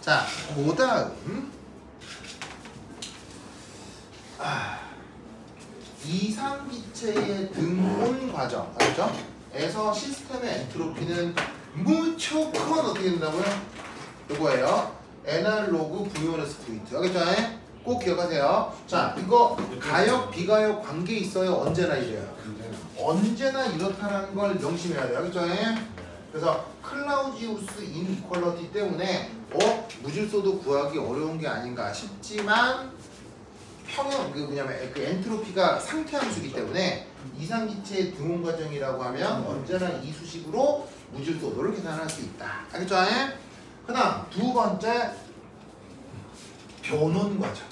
자, 그 다음 이상기체의 등온 과정, 알죠? 에서 시스템의 엔트로피는 무조건 어떻게 된다고요? 이거예요. 애널로그 V1에서 V2. 알겠죠? 꼭 기억하세요. 자, 이거 가역, 비가역 관계 있어요? 언제나 이래요? 언제나 이렇다는 걸 명심해야 돼요. 알겠죠? 그래서 클라우지우스 인이퀄러티 때문에 무질서도 구하기 어려운 게 아닌가 싶지만 평형 그 엔트로피가 상태함수이기 때문에 이상기체의 등온 과정이라고 하면 언제나 이 수식으로 무질서도를 계산할 수 있다. 알겠죠? 그 다음 두 번째 변온 과정.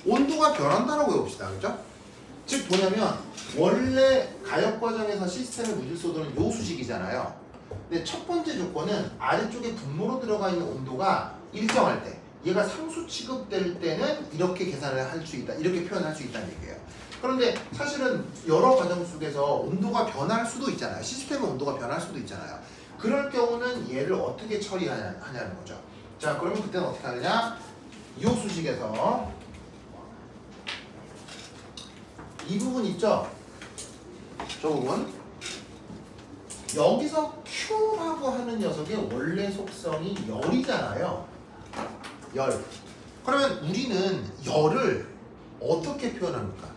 온도가 변한다라고 해봅시다. 그죠? 즉 뭐냐면 원래 가역 과정에서 시스템의 무질서도는 요 수식이잖아요. 근데 첫 번째 조건은 아래쪽에 분모로 들어가 있는 온도가 일정할 때 얘가 상수 취급될 때는 이렇게 계산을 할 수 있다. 이렇게 표현할 수 있다는 얘기예요. 그런데 사실은 여러 과정 속에서 온도가 변할 수도 있잖아요. 시스템의 온도가 변할 수도 있잖아요. 그럴 경우는 얘를 어떻게 처리하냐는 거죠. 자, 그러면 그때는 어떻게 하느냐? 이 수식에서 이 부분 있죠? 저 부분 여기서 Q라고 하는 녀석의 원래 속성이 열이잖아요. 열. 그러면 우리는 열을 어떻게 표현합니까?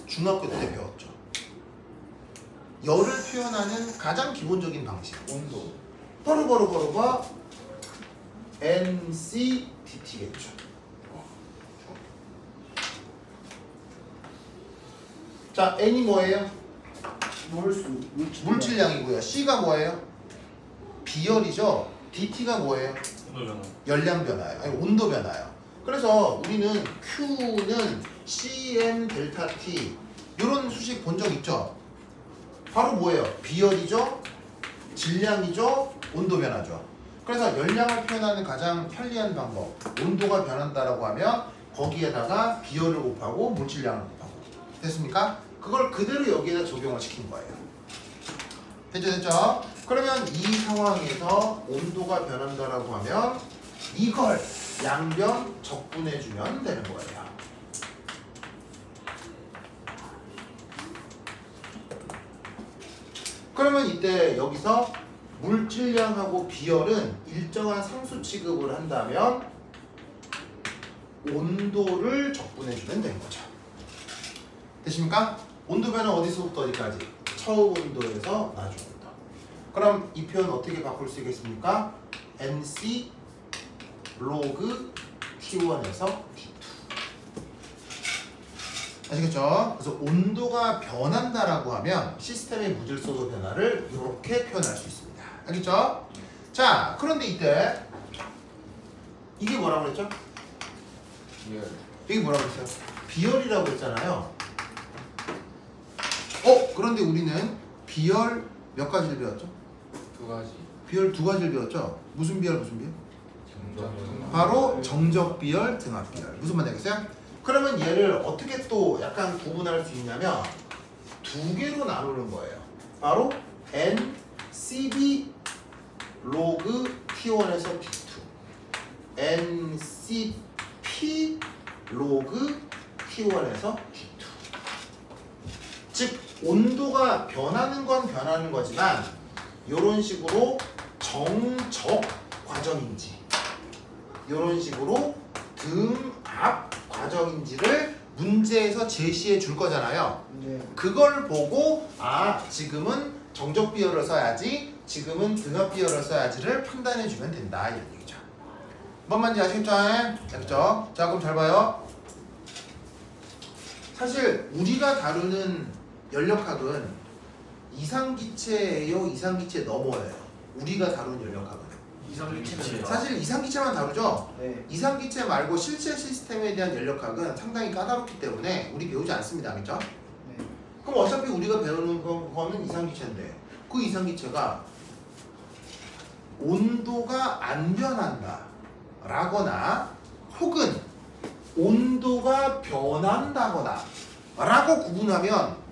중학교 때 배웠죠. 열을 표현하는 가장 기본적인 방식. 온도. 바로 NCDT겠죠. 자, N이 뭐예요? 물질량이고요. C가 뭐예요? 비열이죠. DT가 뭐예요? 열량 변화예요. 아니, 온도 변화예요. 그래서 우리는 Q는 CM 델타 T 이런 수식 본 적 있죠? 바로 뭐예요? 비열이죠? 질량이죠? 온도 변화죠. 그래서 열량을 표현하는 가장 편리한 방법, 온도가 변한다라고 하면 거기에다가 비열을 곱하고 물질량을 곱하고. 됐습니까? 그걸 그대로 여기에다 적용을 시킨 거예요. 됐죠? 그러면 이 상황에서 온도가 변한다라고 하면 이걸 양변 적분해주면 되는 거예요. 그러면 이때 여기서 물질량하고 비열은 일정한 상수 취급을 한다면 온도를 적분해주면 되는 거죠. 됐습니까? 온도 변화 어디서부터 어디까지? 처음 온도에서 나중 온도. 그럼 이 표현 어떻게 바꿀 수 있겠습니까? NC 로그 T1에서 T2. 아시겠죠? 그래서 온도가 변한다라고 하면 시스템의 무질서도 변화를 이렇게 표현할 수 있습니다. 알겠죠? 자, 그런데 이때 이게 뭐라고 그랬죠? 이게 뭐라고 그랬어요? 비열이라고 했잖아요. 그런데 우리는 비열 몇 가지를 배웠죠? 두 가지. 비열 두 가지를 배웠죠? 무슨 비열, 무슨 비열? 바로 정적 비열, 등압 비열. 무슨 말 되겠어요? 그러면 얘를 어떻게 또 약간 구분할 수 있냐면 두 개로 나누는 거예요. 바로 NCB 로그 T1에서 T2, NCP 로그 T1에서 T2. 즉 온도가 변하는 건 변하는 거지만 이런 식으로 정적 과정인지 이런 식으로 등압 과정인지를 문제에서 제시해 줄 거잖아요. 네. 그걸 보고 지금은 정적 비열을 써야지, 지금은 등압 비열을 써야지를 판단해 주면 된다 이런 얘기죠. 뭔 말인지 아시겠죠? 알겠죠? 자, 그럼 잘 봐요. 사실 우리가 다루는 연력학은 이상기체예요, 이상기체 너머예요. 우리가 다루는 연력학은 이상기체. 사실 이상기체만 다루죠. 네. 이상기체 말고 실제 시스템에 대한 연력학은 상당히 까다롭기 때문에 우리 배우지 않습니다. 알겠죠? 네. 그럼 어차피 우리가 배우는 거는 이상기체인데 그 이상기체가 온도가 안 변한다 라거나 혹은 온도가 변한다거나 라고 구분하면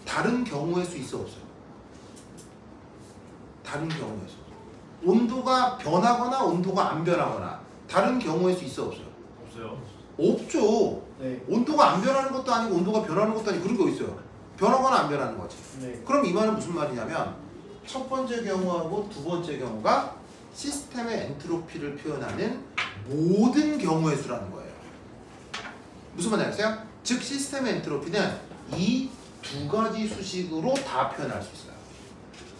다른 경우일 수 있어 없어요? 다른 경우일 수 없어요. 온도가 변하거나 온도가 안 변하거나 다른 경우의 수 있어 없어요? 없어요. 없죠. 네. 온도가 안 변하는 것도 아니고 온도가 변하는 것도 아니고 그런 거 있어요. 변하거나 안 변하는 거지. 네. 그럼 이 말은 무슨 말이냐면 첫 번째 경우하고 두 번째 경우가 시스템의 엔트로피를 표현하는 모든 경우의 수라는 거예요. 무슨 말인지 아세요? 즉 시스템의 엔트로피는 이 두 가지 수식으로 다 표현할 수 있어요.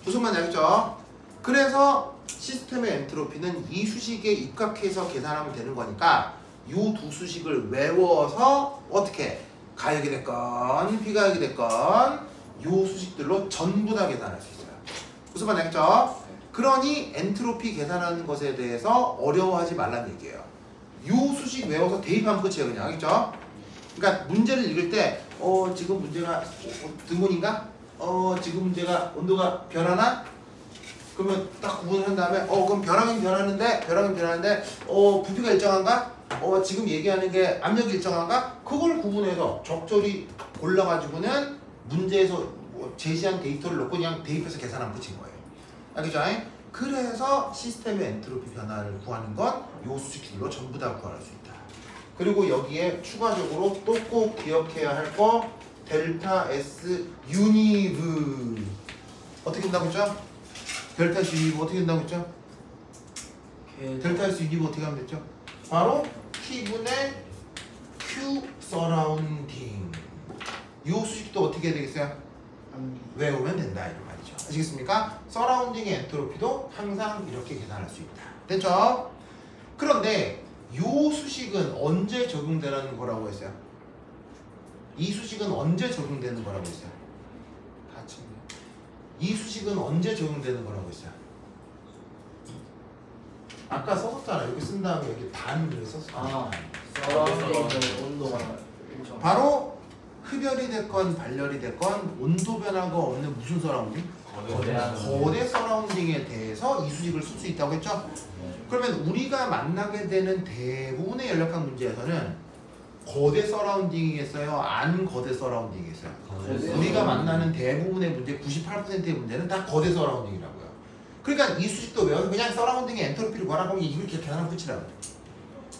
무슨 말인지 알겠죠? 그래서 시스템의 엔트로피는 이 수식에 입각해서 계산하면 되는 거니까 이 두 수식을 외워서 어떻게 가역이 됐건 비가역이 됐건 이 수식들로 전부 다 계산할 수 있어요. 무슨 말인지 알겠죠? 그러니 엔트로피 계산하는 것에 대해서 어려워하지 말란 얘기예요. 이 수식 외워서 대입하면 끝이에요. 그냥 알겠죠? 그러니까 문제를 읽을 때 지금 문제가 등온인가? 지금 문제가 온도가 변하나? 그러면 딱 구분을 한 다음에 그럼 변하긴 변하는데 부피가 일정한가? 지금 얘기하는 게 압력이 일정한가? 그걸 구분해서 적절히 골라가지고는 문제에서 제시한 데이터를 넣고 그냥 대입해서 계산하면 끝인 거예요. 알겠죠? 그래서 시스템의 엔트로피 변화를 구하는 건 요 수식들로 전부 다 구할 수 있다. 그리고 여기에 추가적으로 또 꼭 기억해야 할 거 델타 S 유니브 어떻게 된다고 했죠? 델타 S 유니브 어떻게 된다고 했죠? 델타 S 유니브 어떻게 하면 됐죠? 바로 T분의 Q 서라운딩. 요 수식도 어떻게 해야 되겠어요? 외우면 된다 이런 말이죠. 아시겠습니까? 서라운딩의 엔트로피도 항상 이렇게 계산할 수 있다. 됐죠? 그런데 요 수식은 언제 적용되라는 거라고 했어요? 이 수식은 언제 적용되는 거라고 했어요? 다친데. 이 수식은 언제 적용되는 거라고 했어요? 아까 썼었잖아. 여기 쓴 다음에 여기 단을 썼어. 서라운딩 온도가 일정. 바로 흡열이 됐건 발열이 됐건 온도 변화가 없는 무슨 서라운딩? 거대 서라운딩에 대해서 이 수식을 쓸 수 있다고 했죠? 그러면 우리가 만나게 되는 대부분의 연력학 문제에서는 거대 서라운딩이겠어요? 안 거대 서라운딩이겠어요? 우리가 만나는 대부분의 문제, 98%의 문제는 다 거대 서라운딩이라고요. 그러니까 이 수식도 외워서 그냥 서라운딩의 엔트로피를 구하라 하면 이걸 이렇게 계산하면 끝이라고.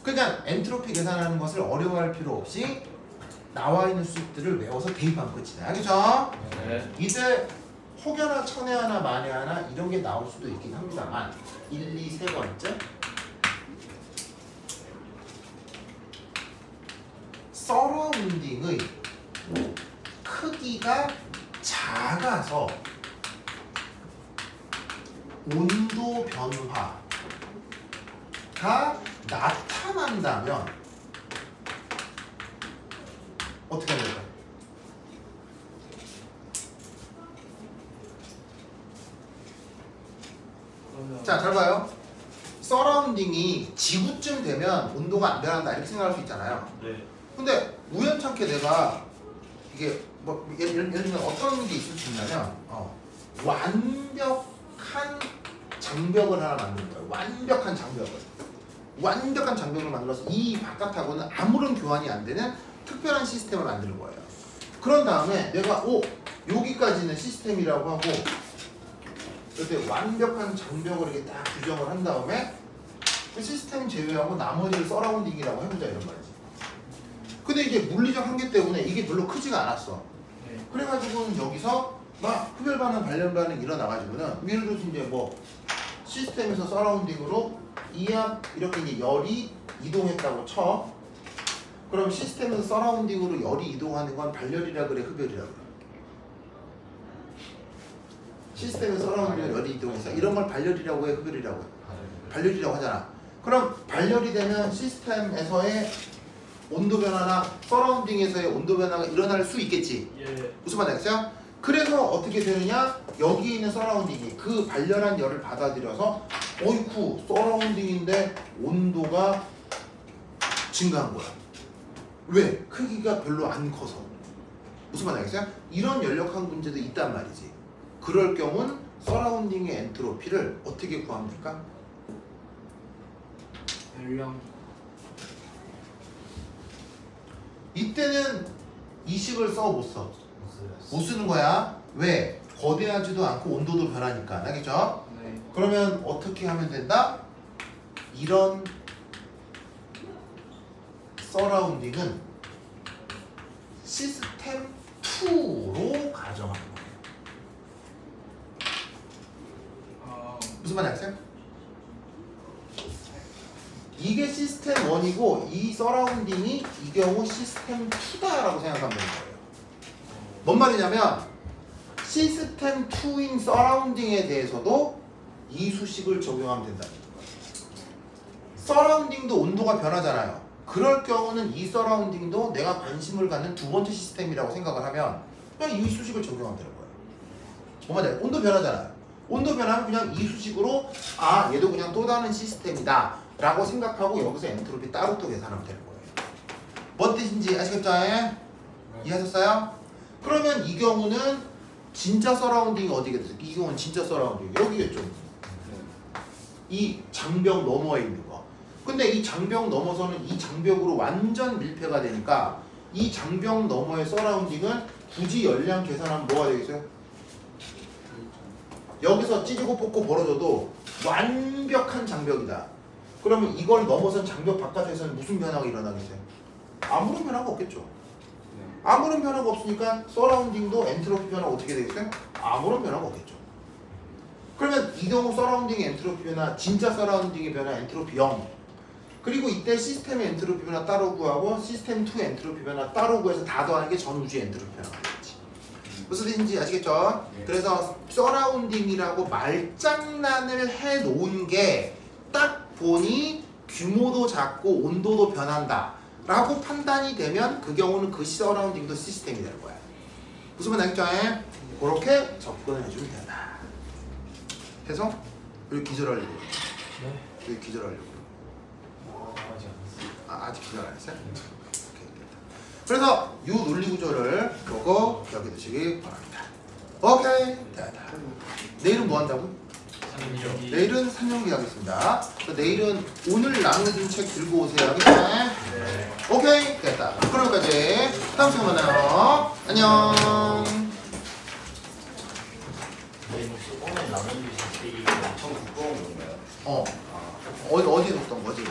그러니까 엔트로피 계산하는 것을 어려워할 필요 없이 나와 있는 수식들을 외워서 대입하면 끝이다. 알겠죠? 네. 이제 혹여나 천회하나 만회하나 이런 게 나올 수도 있긴 합니다만 1, 2, 세 번째 서라운딩의 크기가 작아서 온도 변화가 나타난다면 어떻게 하면 될까요? 자, 잘 봐요. 서라운딩이 지구쯤 되면 온도가 안 변한다 이렇게 생각할 수 있잖아요. 네. 근데 우연찮게 내가 이게 뭐 예를 들면 어떤 게 있을 수 있냐면 완벽한 장벽을 하나 만드는 거예요. 완벽한 장벽을 만들어서 이 바깥하고는 아무런 교환이 안 되는 특별한 시스템을 만드는 거예요. 그런 다음에 내가 여기까지는 시스템이라고 하고 이렇게 완벽한 장벽을 이렇게 딱 규정을 한 다음에 그 시스템 제외하고 나머지를 서라운딩이라고 해보자 이런 말이지. 근데 이제 물리적 한계 때문에 이게 별로 크지가 않았어. 네. 그래가지고는 여기서 막 흡열 반응, 발열 반응 일어나가지고는 예를 들어서 이제 뭐 시스템에서 서라운딩으로 이압 이렇게 이제 열이 이동했다고 쳐. 그럼 시스템에서 서라운딩으로 열이 이동하는 건 발열이라 그래, 흡열이라 그래? 시스템에서 서라운딩으로 열이 이동해서 이런 걸 발열이라고 해, 흡열이라고 해? 발열이라고 하잖아. 그럼 발열이 되면 시스템에서의 온도 변화나 서라운딩에서의 온도 변화가 일어날 수 있겠지. 예. 무슨 말 알겠어요? 그래서 어떻게 되느냐? 여기 있는 서라운딩이 그 발열한 열을 받아들여서 어이쿠 서라운딩인데 온도가 증가한 거야. 왜? 크기가 별로 안 커서. 무슨 말 알겠어요? 이런 연력학 문제도 있단 말이지. 그럴 경우는 서라운딩의 엔트로피를 어떻게 구하면 될까? 연령. 이때는 이 식을 써 못 써? 못 쓰는 거야. 왜? 거대하지도 않고 온도도 변하니까. 알겠죠? 네. 그러면 어떻게 하면 된다? 이런 서라운딩은 시스템 2로 가정하는 거예요. 무슨 말인지 아세요? 이게 시스템 1이고 이 서라운딩이 이 경우 시스템 2다라고 생각하면 되는 거예요. 뭔 말이냐면 시스템 2인 서라운딩에 대해서도 이 수식을 적용하면 된다는 거예요. 서라운딩도 온도가 변하잖아요. 그럴 경우는 이 서라운딩도 내가 관심을 갖는 두 번째 시스템이라고 생각을 하면 그냥 이 수식을 적용하면 되는 거예요. 뭔 말이야? 온도 변하잖아요. 온도 변하면 그냥 이 수식으로 아 얘도 그냥 또 다른 시스템이다 라고 생각하고 여기서 엔트로피 따로 또 계산하면 되는 거예요. 뭔 뜻인지 아시겠죠? 이해하셨어요? 그러면 이 경우는 진짜 서라운딩이 어디겠어요? 이 경우는 진짜 서라운딩 여기겠죠. 이 장벽 너머에 있는 거. 근데 이 장벽 넘어서는 이 장벽으로 완전 밀폐가 되니까 이 장벽 너머의 서라운딩은 굳이 열량 계산하면 뭐가 되겠어요? 여기서 찌르고 뽑고 벌어져도 완벽한 장벽이다. 그러면 이걸 넘어선 장벽 바깥에서는 무슨 변화가 일어나겠어요? 아무런 변화가 없겠죠. 아무런 변화가 없으니까 서라운딩도 엔트로피 변화 어떻게 되겠어요? 아무런 변화가 없겠죠. 그러면 이 경우 서라운딩의 엔트로피 변화, 진짜 서라운딩의 변화 엔트로피 0. 그리고 이때 시스템의 엔트로피 변화 따로 구하고 시스템 2 엔트로피 변화 따로 구해서 다 더하는 게 전 우주의 엔트로피 변화가 되겠지. 무슨 뜻인지 아시겠죠? 네. 그래서 서라운딩이라고 말장난을 해놓은 게 딱 보니 규모도 작고 온도도 변한다 라고 판단이 되면 그 경우는 그 서라운딩도 시스템이 되는 거야. 무슨 말 알겠죠? 그렇게 접근을 해주면 된다. 해서 여기 기절하려고. 네. 여기 기절하려고. 아직 안 아, 아직 기절 안 했어요? 오케이, 됐다. 그래서 이 논리 구조를 보고 기억해 두시기 바랍니다. 오케이, 됐다. 내일은 뭐 한다고? 했어요. 내일은 산정기 하겠습니다. 내일은 오늘 나눠준 책 들고 오세요. 알겠죠? 네. 오케이, 됐다. 그럼 여기까지. 다음 시간에 만나요. 안녕. 근데 혹시 오늘 나눠주신 책이 엄청 두꺼운 건가요? 어디 뒀던 거지?